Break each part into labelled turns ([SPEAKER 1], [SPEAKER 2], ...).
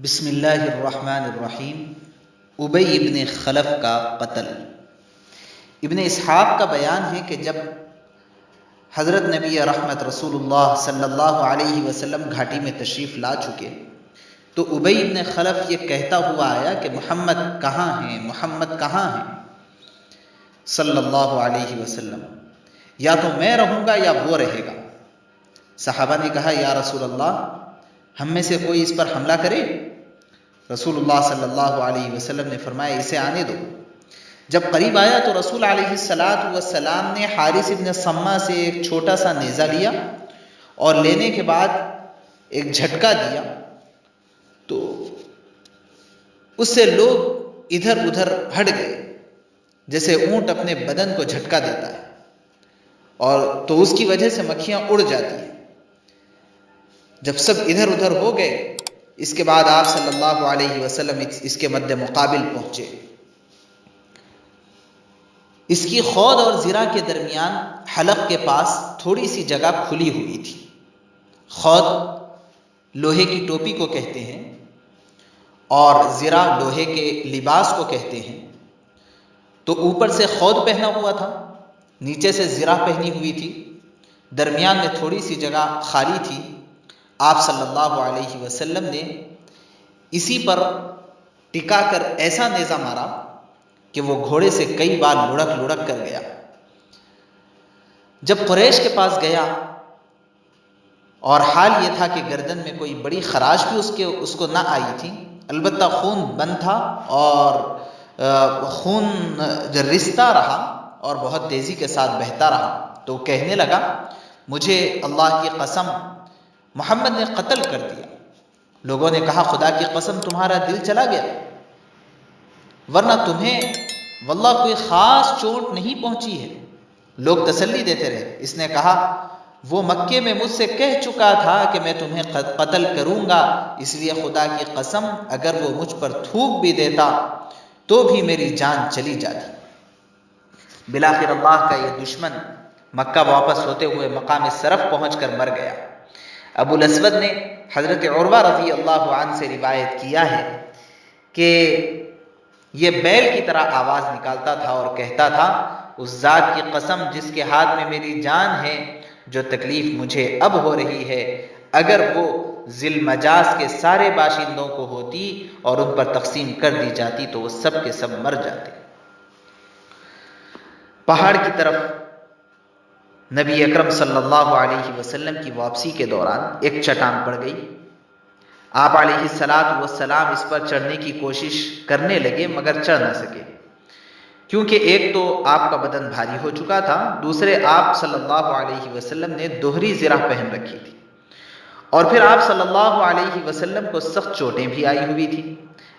[SPEAKER 1] بسم اللہ الرحمن الرحیم۔ ابی ابن خلف کا قتل۔ ابن اسحاق کا بیان ہے کہ جب حضرت نبی رحمت رسول اللہ صلی اللہ علیہ وسلم گھاٹی میں تشریف لا چکے تو ابی ابن خلف یہ کہتا ہوا آیا کہ محمد کہاں ہیں، محمد کہاں ہیں صلی اللہ علیہ وسلم، یا تو میں رہوں گا یا وہ رہے گا۔ صحابہ نے کہا یا رسول اللہ، ہم میں سے کوئی اس پر حملہ کرے؟ رسول اللہ صلی اللہ علیہ وسلم نے فرمایا اسے آنے دو۔ جب قریب آیا تو رسول علیہ السلام نے حارث ابن سما سے ایک چھوٹا سا نیزہ لیا اور لینے کے بعد ایک جھٹکا دیا تو اس سے لوگ ادھر ادھر ہٹ گئے، جیسے اونٹ اپنے بدن کو جھٹکا دیتا ہے، اور تو اس کی وجہ سے مکھیاں اڑ جاتی ہیں۔ جب سب ادھر ادھر ہو گئے، اس کے بعد آپ صلی اللہ علیہ وسلم اس کے مد مقابل پہنچے۔ اس کی خود اور زرہ کے درمیان حلق کے پاس تھوڑی سی جگہ کھلی ہوئی تھی۔ خود لوہے کی ٹوپی کو کہتے ہیں اور زرہ لوہے کے لباس کو کہتے ہیں۔ تو اوپر سے خود پہنا ہوا تھا، نیچے سے زرہ پہنی ہوئی تھی، درمیان میں تھوڑی سی جگہ خالی تھی۔ آپ صلی اللہ علیہ وسلم نے اسی پر ٹکا کر ایسا نیزہ مارا کہ وہ گھوڑے سے کئی بار لڑک لڑک کر گیا۔ جب قریش کے پاس گیا اور حال یہ تھا کہ گردن میں کوئی بڑی خراش بھی اس کو نہ آئی تھی، البتہ خون بند تھا اور خون رستا رہا اور بہت تیزی کے ساتھ بہتا رہا، تو کہنے لگا مجھے اللہ کی قسم محمد نے قتل کر دیا۔ لوگوں نے کہا خدا کی قسم تمہارا دل چلا گیا، ورنہ تمہیں واللہ کوئی خاص چوٹ نہیں پہنچی ہے۔ لوگ تسلی دیتے رہے۔ اس نے کہا وہ مکے میں مجھ سے کہہ چکا تھا کہ میں تمہیں قتل کروں گا، اس لیے خدا کی قسم اگر وہ مجھ پر تھوک بھی دیتا تو بھی میری جان چلی جاتی۔ بالآخر اللہ کا یہ دشمن مکہ واپس ہوتے ہوئے مقام صرف پہنچ کر مر گیا۔ ابو الاسود نے حضرت عروہ رضی اللہ عنہ سے روایت کیا ہے کہ یہ بیل کی طرح آواز نکالتا تھا اور کہتا تھا اس ذات کی قسم جس کے ہاتھ میں میری جان ہے، جو تکلیف مجھے اب ہو رہی ہے اگر وہ ذی المجاز کے سارے باشندوں کو ہوتی اور ان پر تقسیم کر دی جاتی تو وہ سب کے سب مر جاتے۔ پہاڑ کی طرف نبی اکرم صلی اللہ علیہ وسلم کی واپسی کے دوران ایک چٹان پڑ گئی۔ آپ علیہ السلام اس پر چڑھنے کی کوشش کرنے لگے مگر چڑھ نہ سکے، کیونکہ ایک تو آپ کا بدن بھاری ہو چکا تھا، دوسرے آپ صلی اللہ علیہ وسلم نے دوہری زرہ پہن رکھی تھی، اور پھر آپ صلی اللہ علیہ وسلم کو سخت چوٹیں بھی آئی ہوئی تھی۔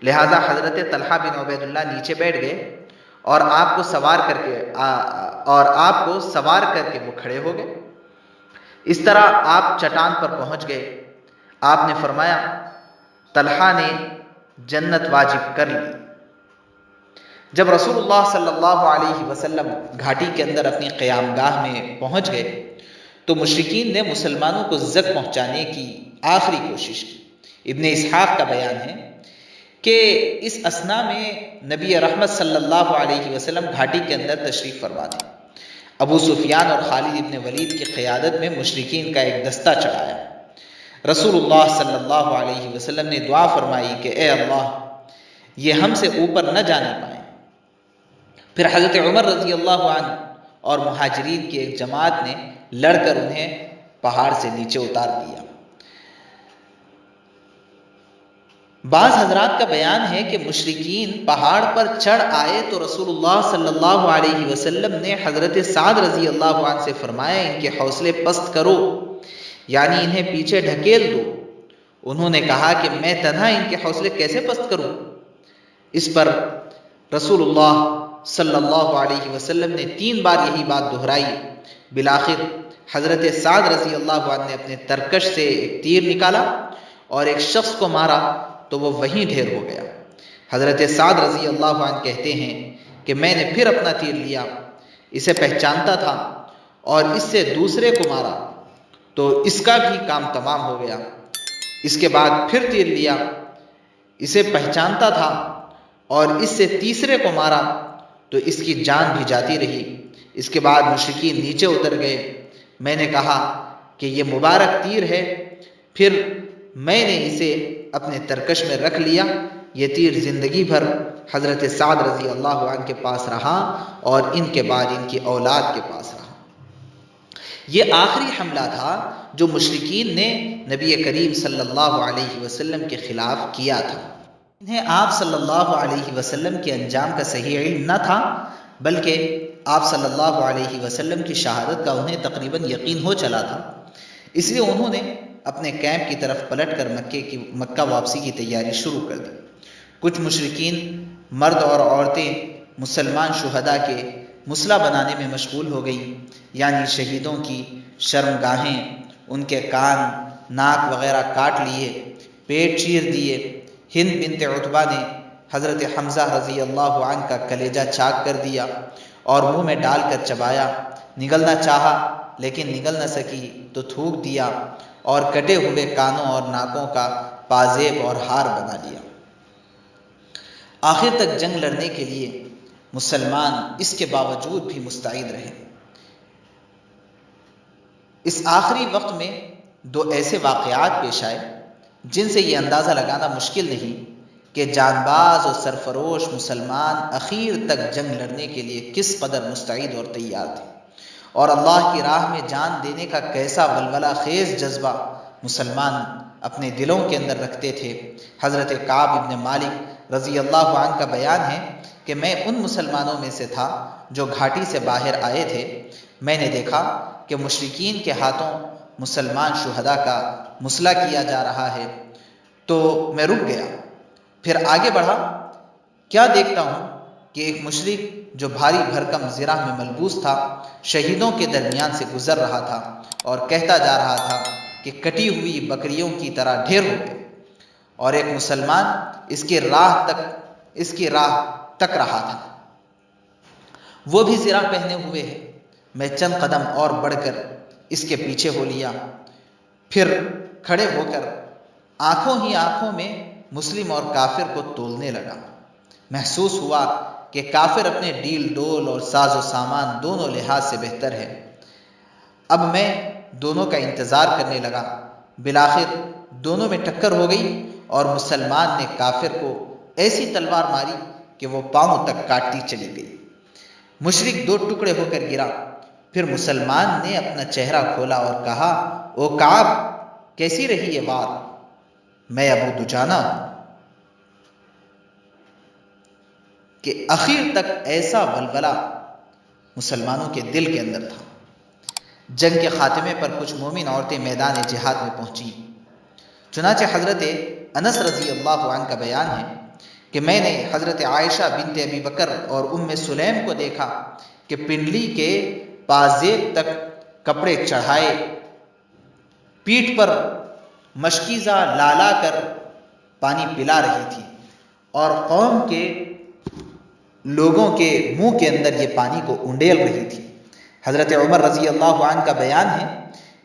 [SPEAKER 1] لہٰذا حضرت طلحہ بن عبید اللہ نیچے بیٹھ گئے اور آپ کو سوار کر کے وہ کھڑے ہو گئے۔ اس طرح آپ چٹان پر پہنچ گئے۔ آپ نے فرمایا طلحہ نے جنت واجب کر لی۔ جب رسول اللہ صلی اللہ علیہ وسلم گھاٹی کے اندر اپنی قیام گاہ میں پہنچ گئے تو مشرکین نے مسلمانوں کو زخم پہنچانے کی آخری کوشش کی۔ ابن اسحاق کا بیان ہے کہ اس اثنا میں نبی رحمت صلی اللہ علیہ وسلم گھاٹی کے اندر تشریف فرما تھے۔ ابو سفیان اور خالد ابن ولید کی قیادت میں مشرکین کا ایک دستہ چڑھایا۔ رسول اللہ صلی اللہ علیہ وسلم نے دعا فرمائی کہ اے اللہ یہ ہم سے اوپر نہ جانے پائیں۔ پھر حضرت عمر رضی اللہ عنہ اور مہاجرین کی ایک جماعت نے لڑ کر انہیں پہاڑ سے نیچے اتار دیا۔ بعض حضرات کا بیان ہے کہ مشرکین پہاڑ پر چڑھ آئے تو رسول اللہ صلی اللہ علیہ وسلم نے حضرت سعد رضی اللہ عنہ سے فرمایا ان کے حوصلے پست کرو، یعنی انہیں پیچھے ڈھکیل دو۔ انہوں نے کہا کہ میں تنہا ان کے حوصلے کیسے پست کروں؟ اس پر رسول اللہ صلی اللہ علیہ وسلم نے 3 بار یہی بات دہرائی۔ بالآخر حضرت سعد رضی اللہ عنہ نے اپنے ترکش سے ایک تیر نکالا اور ایک شخص کو مارا تو وہ وہیں ڈھیر ہو گیا۔ حضرت سعد رضی اللہ عنہ کہتے ہیں کہ میں نے پھر اپنا تیر لیا، اسے پہچانتا تھا اور اس سے دوسرے کو مارا تو اس کا بھی کام تمام ہو گیا۔ اس کے بعد پھر تیر لیا، اسے پہچانتا تھا اور اس سے تیسرے کو مارا تو اس کی جان بھی جاتی رہی۔ اس کے بعد مشرکین نیچے اتر گئے۔ میں نے کہا کہ یہ مبارک تیر ہے، پھر میں نے اسے اپنے ترکش میں رکھ لیا۔ یہ تیر زندگی بھر حضرت سعد رضی اللہ عنہ کے پاس رہا اور ان کے بعد ان کی اولاد کے پاس رہا۔ یہ آخری حملہ تھا جو مشرکین نے نبی کریم صلی اللہ علیہ وسلم کے خلاف کیا تھا۔ انہیں آپ صلی اللہ علیہ وسلم کے انجام کا صحیح علم نہ تھا، بلکہ آپ صلی اللہ علیہ وسلم کی شہادت کا انہیں تقریباً یقین ہو چلا تھا۔ اس لیے انہوں نے اپنے کیمپ کی طرف پلٹ کر مکہ واپسی کی تیاری شروع کر دی۔ کچھ مشرکین مرد اور عورتیں مسلمان شہداء کے مسلح بنانے میں مشغول ہو گئیں، یعنی شہیدوں کی شرمگاہیں، ان کے کان، ناک وغیرہ کاٹ لیے، پیٹ چیر دیے۔ ہند بنت عتبہ نے حضرت حمزہ رضی اللہ عنہ کا کلیجہ چاک کر دیا اور منہ میں ڈال کر چبایا۔ نگلنا چاہا لیکن نگل نہ سکی تو تھوک دیا اور کٹے ہوئے کانوں اور ناکوں کا پازیب اور ہار بنا لیا۔ آخر تک جنگ لڑنے کے لیے مسلمان اس کے باوجود بھی مستعد رہے۔ اس آخری وقت میں دو ایسے واقعات پیش آئے جن سے یہ اندازہ لگانا مشکل نہیں کہ جان باز اور سرفروش مسلمان اخیر تک جنگ لڑنے کے لیے کس قدر مستعد اور تیار تھے، اور اللہ کی راہ میں جان دینے کا کیسا ولولہ خیز جذبہ مسلمان اپنے دلوں کے اندر رکھتے تھے۔ حضرت کعب ابن مالک رضی اللہ عنہ کا بیان ہے کہ میں ان مسلمانوں میں سے تھا جو گھاٹی سے باہر آئے تھے۔ میں نے دیکھا کہ مشرکین کے ہاتھوں مسلمان شہداء کا مسلح کیا جا رہا ہے تو میں رک گیا، پھر آگے بڑھا۔ کیا دیکھتا ہوں کہ ایک مشرک جو بھاری بھرکم زرہ میں ملبوس تھا شہیدوں کے درمیان سے گزر رہا تھا اور کہتا جا رہا تھا کہ کٹی ہوئی بکریوں کی طرح ڈھیر ہو گئے، اور ایک مسلمان اس کی راہ تک رہا تھا، وہ بھی زرہ پہنے ہوئے ہے۔ میں چند قدم اور بڑھ کر اس کے پیچھے ہو لیا، پھر کھڑے ہو کر آنکھوں ہی آنکھوں میں مسلم اور کافر کو تولنے لگا۔ محسوس ہوا کہ کافر اپنے ڈیل ڈول اور ساز و سامان دونوں لحاظ سے بہتر ہے۔ اب میں دونوں کا انتظار کرنے لگا۔ بالآخر دونوں میں ٹکر ہو گئی اور مسلمان نے کافر کو ایسی تلوار ماری کہ وہ پاؤں تک کاٹتی چلی گئی۔ مشرک دو ٹکڑے ہو کر گرا۔ پھر مسلمان نے اپنا چہرہ کھولا اور کہا، او کعب، کیسی رہی یہ وار؟ میں ابو دجانہ ہوں۔ کہ آخر تک ایسا ولولہ مسلمانوں کے دل کے اندر تھا۔ جنگ کے خاتمے پر کچھ مومن عورتیں میدان جہاد میں پہنچی۔ چنانچہ حضرت انس رضی اللہ عنہ کا بیان ہے کہ میں نے حضرت عائشہ بنت ابی بکر اور ام سلیم کو دیکھا کہ پنڈلی کے پازیب تک کپڑے چڑھائے پیٹھ پر مشکیزہ لالا کر پانی پلا رہی تھی، اور قوم کے لوگوں کے منہ کے اندر یہ پانی کو انڈیل رہی تھی۔ حضرت عمر رضی اللہ عنہ کا بیان ہے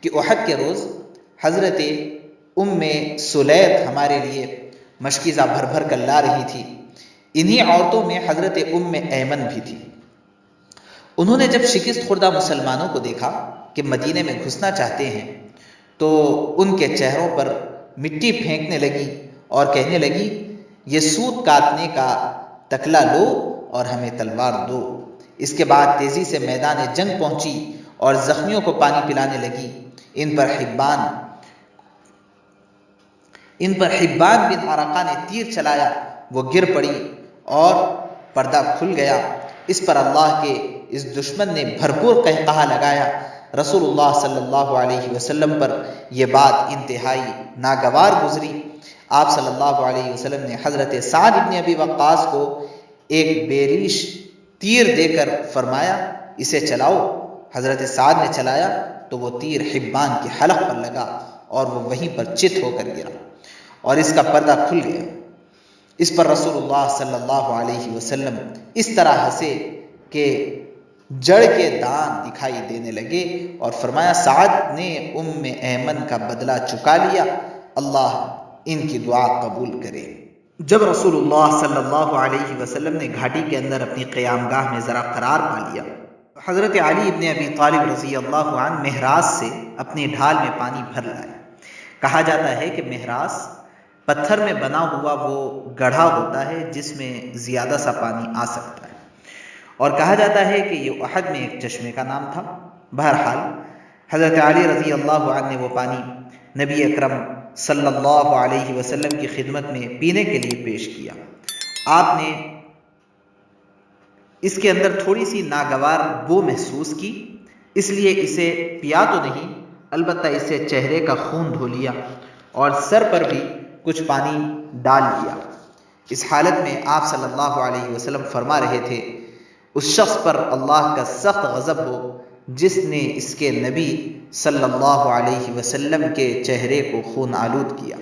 [SPEAKER 1] کہ احد کے روز حضرت ام سلیت ہمارے لیے مشکیزہ بھر بھر کر لا رہی تھی۔ انہی عورتوں میں حضرت ام ایمن بھی تھی۔ انہوں نے جب شکست خوردہ مسلمانوں کو دیکھا کہ مدینے میں گھسنا چاہتے ہیں تو ان کے چہروں پر مٹی پھینکنے لگی اور کہنے لگی، یہ سوت کاٹنے کا تکلا لو اور ہمیں تلوار دو۔ اس کے بعد تیزی سے میدان جنگ پہنچی اور زخمیوں کو پانی پلانے لگی۔ ان پر حبان بن عرقہ نے تیر چلایا، وہ گر پڑی اور پردہ کھل گیا۔ اس پر اللہ کے اس دشمن نے بھرپور قہقہا لگایا۔ رسول اللہ صلی اللہ علیہ وسلم پر یہ بات انتہائی ناگوار گزری۔ آپ صلی اللہ علیہ وسلم نے حضرت سعد بن ابی وقاص کو ایک بیریش تیر دے کر فرمایا، اسے چلاؤ۔ حضرت سعد نے چلایا تو وہ تیر حبان کے حلق پر لگا اور وہ وہیں پر چت ہو کر گرا اور اس کا پردہ کھل گیا۔ اس پر رسول اللہ صلی اللہ علیہ وسلم اس طرح ہنسے کہ جڑ کے دان دکھائی دینے لگے اور فرمایا، سعد نے ام ایمن کا بدلہ چکا لیا، اللہ ان کی دعا قبول کرے۔ جب رسول اللہ صلی اللہ علیہ وسلم نے گھاٹی کے اندر اپنی قیام گاہ میں ذرا قرار پا لیا، حضرت علی ابن ابی طالب رضی اللہ عنہ مہراز سے اپنی ڈھال میں پانی بھر لائے۔ کہا جاتا ہے کہ مہراز پتھر میں بنا ہوا وہ گڑھا ہوتا ہے جس میں زیادہ سا پانی آ سکتا ہے، اور کہا جاتا ہے کہ یہ احد میں ایک چشمے کا نام تھا۔ بہرحال حضرت علی رضی اللہ عنہ نے وہ پانی نبی اکرم صلی اللہ علیہ وسلم کی خدمت میں پینے کے لیے پیش کیا۔ آپ نے اس کے اندر تھوڑی سی ناگوار بو محسوس کی، اس لیے اسے پیا تو نہیں، البتہ اسے چہرے کا خون دھو لیا اور سر پر بھی کچھ پانی ڈال لیا۔ اس حالت میں آپ صلی اللہ علیہ وسلم فرما رہے تھے، اس شخص پر اللہ کا سخت غضب ہو جس نے اس کے نبی صلی اللہ علیہ وسلم کے چہرے کو خون آلود کیا۔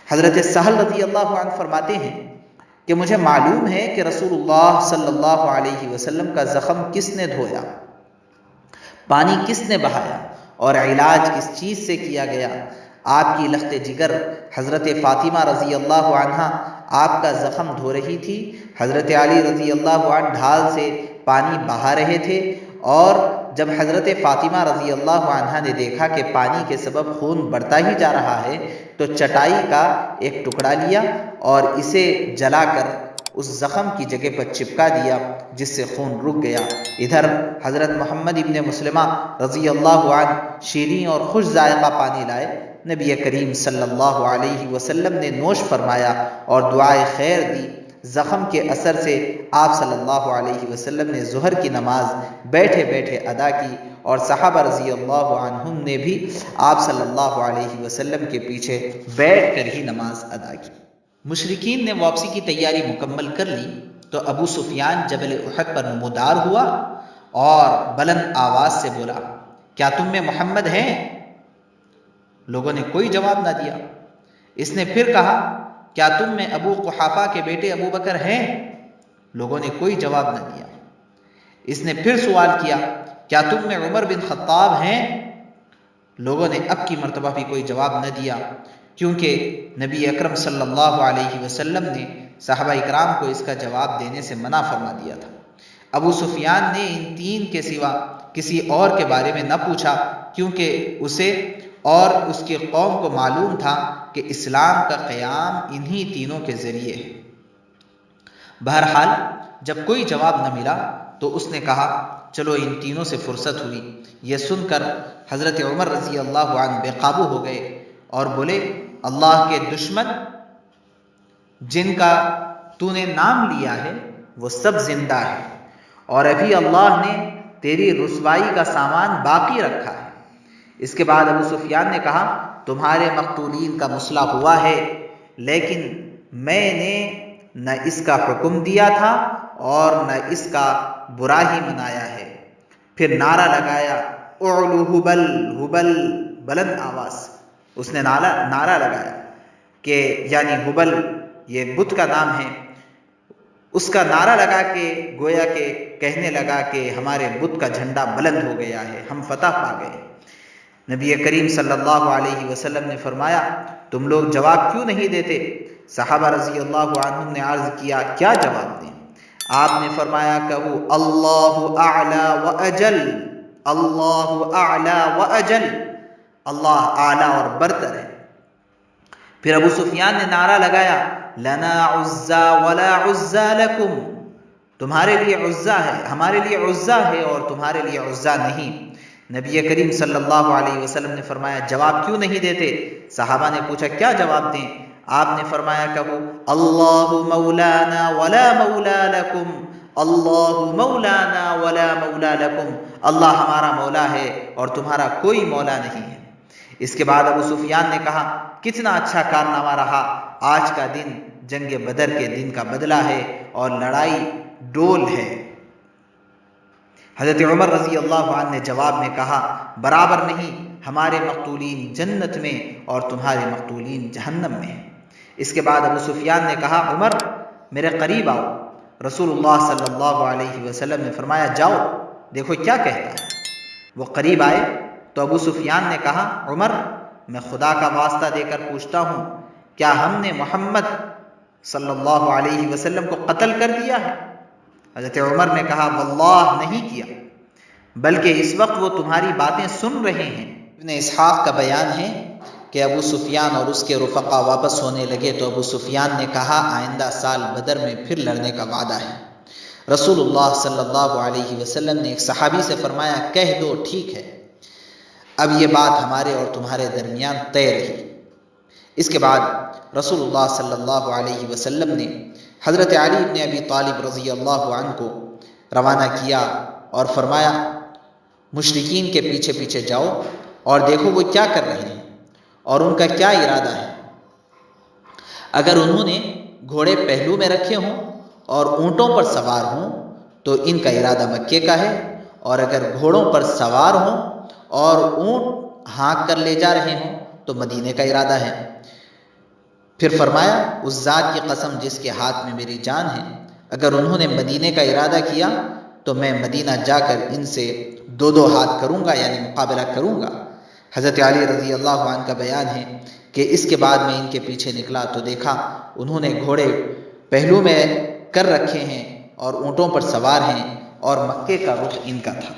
[SPEAKER 1] حضرت سہل رضی اللہ عنہ فرماتے ہیں کہ مجھے معلوم ہے کہ رسول اللہ صلی اللہ علیہ وسلم کا زخم کس نے دھویا، پانی کس نے بہایا اور علاج کس چیز سے کیا گیا۔ آپ کی لخت جگر حضرت فاطمہ رضی اللہ عنہا آپ کا زخم دھو رہی تھی، حضرت علی رضی اللہ عنہ ڈھال سے پانی بہا رہے تھے، اور جب حضرت فاطمہ رضی اللہ عنہا نے دیکھا کہ پانی کے سبب خون بڑھتا ہی جا رہا ہے تو چٹائی کا ایک ٹکڑا لیا اور اسے جلا کر اس زخم کی جگہ پر چپکا دیا جس سے خون رک گیا۔ ادھر حضرت محمد ابن مسلمہ رضی اللہ عنہ شیریں اور خوش ذائقہ پانی لائے، نبی کریم صلی اللہ علیہ وسلم نے نوش فرمایا اور دعائے خیر دی۔ زخم کے اثر سے آپ صلی اللہ علیہ وسلم نے ظہر کی نماز بیٹھے بیٹھے ادا کی، اور صحابہ رضی اللہ عنہم نے بھی آپ صلی اللہ علیہ وسلم کے پیچھے بیٹھ کر ہی نماز ادا کی۔ مشرکین نے واپسی کی تیاری مکمل کر لی تو ابو سفیان جبل احد پر نمودار ہوا اور بلند آواز سے بولا، کیا تم میں محمد ہیں؟ لوگوں نے کوئی جواب نہ دیا۔ اس نے پھر کہا، کیا تم میں ابو قحافہ کے بیٹے ابو بکر ہیں؟ لوگوں نے کوئی جواب نہ دیا۔ اس نے پھر سوال کیا، کیا تم میں عمر بن خطاب ہیں؟ لوگوں نے اب کی مرتبہ بھی کوئی جواب نہ دیا، کیونکہ نبی اکرم صلی اللہ علیہ وسلم نے صحابہ اکرام کو اس کا جواب دینے سے منع فرما دیا تھا۔ ابو سفیان نے ان تین کے سوا کسی اور کے بارے میں نہ پوچھا، کیونکہ اسے اور اس کی قوم کو معلوم تھا کہ اسلام کا قیام انہی تینوں کے ذریعے ہے۔ بہرحال جب کوئی جواب نہ ملا تو اس نے کہا، چلو ان تینوں سے فرصت ہوئی۔ یہ سن کر حضرت عمر رضی اللہ عنہ بے قابو ہو گئے اور بولے، اللہ کے دشمن، جن کا تو نے نام لیا ہے وہ سب زندہ ہے، اور ابھی اللہ نے تیری رسوائی کا سامان باقی رکھا ہے۔ اس کے بعد ابو سفیان نے کہا، تمہارے مقتولین کا مسئلہ ہوا ہے، لیکن میں نے نہ اس کا حکم دیا تھا اور نہ اس کا برا ہی منایا ہے۔ پھر نعرہ لگایا، اعلو ہبل ہبل، بلند آواز اس نے نعرہ لگایا کہ یعنی ہبل یہ بت کا نام ہے، اس کا نعرہ لگا کے گویا کہ کہنے لگا کہ ہمارے بت کا جھنڈا بلند ہو گیا ہے، ہم فتح پا گئے۔ نبی کریم صلی اللہ علیہ وسلم نے فرمایا، تم لوگ جواب کیوں نہیں دیتے؟ صحابہ رضی اللہ عنہم نے عرض کیا، کیا جواب دیں؟ آپ نے فرمایا، کہو اللہ اعلی و اجل، اللہ اعلی و اجل، اللہ اعلیٰ اور برتر ہے۔ پھر ابو سفیان نے نعرہ لگایا، لنا عزا ولا عزا لکم، تمہارے لیے عزا ہے، ہمارے لیے عزا ہے اور تمہارے لیے عزا نہیں۔ نبی کریم صلی اللہ علیہ وسلم نے فرمایا، جواب کیوں نہیں دیتے؟ صحابہ نے پوچھا، کیا جواب دیں؟ آپ نے فرمایا، کہو اللہ مولانا ولا مولا لکم، اللہ مولانا ولا مولا لکم، اللہ ہمارا مولا ہے اور تمہارا کوئی مولا نہیں ہے۔ اس کے بعد ابو سفیان نے کہا، کتنا اچھا کارنامہ رہا، آج کا دن جنگ بدر کے دن کا بدلہ ہے اور لڑائی ڈول ہے۔ حضرت عمر رضی اللہ عنہ نے جواب میں کہا، برابر نہیں، ہمارے مقتولین جنت میں اور تمہارے مقتولین جہنم میں ہیں۔ اس کے بعد ابو سفیان نے کہا، عمر میرے قریب آؤ۔ رسول اللہ صلی اللہ علیہ وسلم نے فرمایا، جاؤ دیکھو کیا کہتا ہے۔ وہ قریب آئے تو ابو سفیان نے کہا، عمر میں خدا کا واسطہ دے کر پوچھتا ہوں، کیا ہم نے محمد صلی اللہ علیہ وسلم کو قتل کر دیا ہے؟ حضرت عمر نے کہا واللہ نہیں کیا، بلکہ اس وقت وہ تمہاری باتیں سن رہے ہیں۔ ابن اسحاق کا بیان ہے کہ ابو سفیان اور اس کے رفقا واپس ہونے لگے تو ابو سفیان نے کہا آئندہ سال بدر میں پھر لڑنے کا وعدہ ہے۔ رسول اللہ صلی اللہ علیہ وسلم نے ایک صحابی سے فرمایا کہہ دو ٹھیک ہے، اب یہ بات ہمارے اور تمہارے درمیان طے رہی۔ اس کے بعد رسول اللہ صلی اللہ علیہ وسلم نے حضرت علی بن ابی طالب رضی اللہ عنہ کو روانہ کیا اور فرمایا مشرکین کے پیچھے پیچھے جاؤ اور دیکھو وہ کیا کر رہے ہیں اور ان کا کیا ارادہ ہے۔ اگر انہوں نے گھوڑے پہلو میں رکھے ہوں اور اونٹوں پر سوار ہوں تو ان کا ارادہ مکے کا ہے، اور اگر گھوڑوں پر سوار ہوں اور اونٹ ہانک کر لے جا رہے ہوں تو مدینے کا ارادہ ہے۔ پھر فرمایا اس ذات کی قسم جس کے ہاتھ میں میری جان ہے، اگر انہوں نے مدینے کا ارادہ کیا تو میں مدینہ جا کر ان سے دو دو ہاتھ کروں گا، یعنی مقابلہ کروں گا۔ حضرت علی رضی اللہ عنہ کا بیان ہے کہ اس کے بعد میں ان کے پیچھے نکلا تو دیکھا انہوں نے گھوڑے پہلو میں کر رکھے ہیں اور اونٹوں پر سوار ہیں اور مکے کا رخ ان کا تھا۔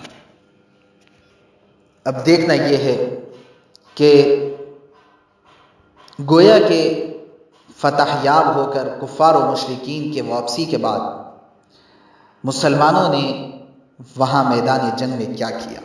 [SPEAKER 1] اب دیکھنا یہ ہے کہ گویا کہ فتح یاب ہو کر کفار و مشرکین کے واپسی کے بعد مسلمانوں نے وہاں میدان جنگ میں کیا کیا۔